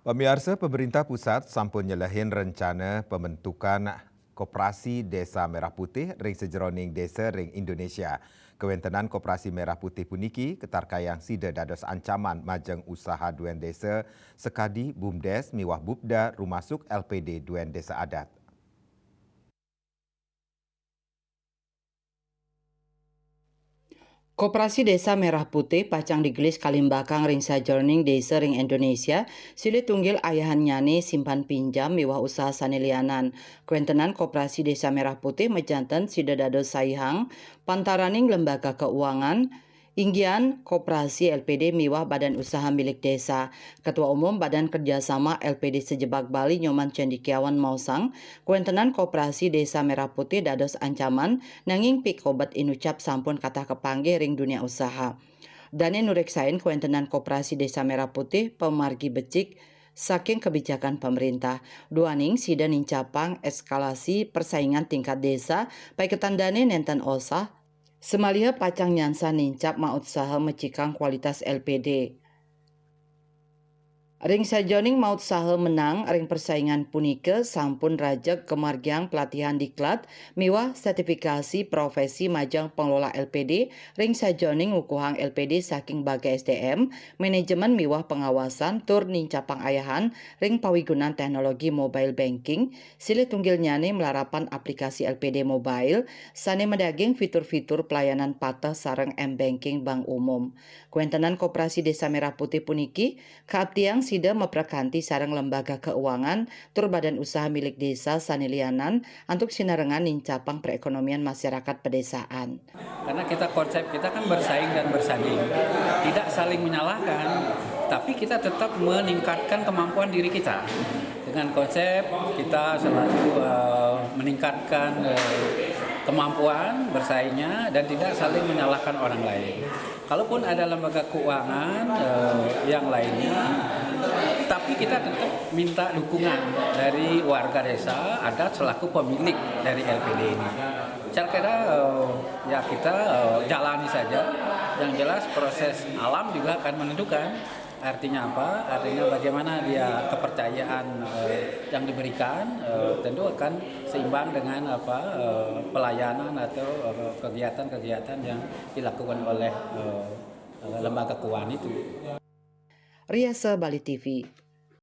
Pemirsa, pemerintah pusat sampun nyelehin rencana pembentukan Koperasi Desa Merah Putih ring sejeroning desa ring Indonesia. Kewentenan Koperasi Merah Putih puniki ketarkayang sida dados ancaman majeng usaha duen desa sekadi BUMDes miwah Bupda rumasuk LPD duen desa adat. Koperasi Desa Merah Putih pacang digelis kalimbakang ring sajroning desa ring Indonesia sili tunggil ayahan nyane simpan pinjam miwah usaha sanilianan. Kuentenan Koperasi Desa Merah Putih mejanten sida dados saihang pantaraning lembaga keuangan Inggian Koperasi LPD miwah Badan Usaha Milik Desa. Ketua Umum Badan Kerjasama LPD Sejebak Bali Nyoman Cendikiawan Mausang, kuentenan Koperasi Desa Merah Putih dados ancaman nanging pikobat inucap sampun kata kepanggih ring dunia usaha. Dane nureksain kuentenan Koperasi Desa Merah Putih pemargi becik saking kebijakan pemerintah. Duaning sida nincapang eskalasi persaingan tingkat desa paiketan dane nenten osah semaliha pacang nyansa nincap mausaha mecikang kualitas LPD. Ring sajoning maut saha menang ring persaingan punike sampun rajak kemargiang pelatihan diklat miwah sertifikasi profesi majang pengelola LPD ring sajoning ngukuhang LPD saking bagai SDM manajemen miwah pengawasan tur nincapang ayahan ring pawigunan teknologi mobile banking silih tunggil nyane melarapan aplikasi LPD mobile sane medaging fitur-fitur pelayanan patah sareng M-banking bank umum. Kuentenan Koperasi Desa Merah Putih puniki kaabdiang sida meprakanti sareng lembaga keuangan tur badan usaha milik desa sanilianan untuk sinarengan nincapang perekonomian masyarakat pedesaan. Karena konsep kita kan bersaing dan bersanding, tidak saling menyalahkan, tapi kita tetap meningkatkan kemampuan diri kita. Dengan konsep kita selalu meningkatkan kemampuan bersaingnya dan tidak saling menyalahkan orang lain. Kalaupun ada lembaga keuangan yang lainnya, tapi kita tetap minta dukungan dari warga desa ada selaku pemilik dari LPD ini. Saya kira ya kita jalani saja. Yang jelas proses alam juga akan menentukan. Artinya apa? Artinya bagaimana dia kepercayaan yang diberikan tentu akan seimbang dengan pelayanan atau kegiatan-kegiatan yang dilakukan oleh lembaga keuangan itu. Riasa Bali TV.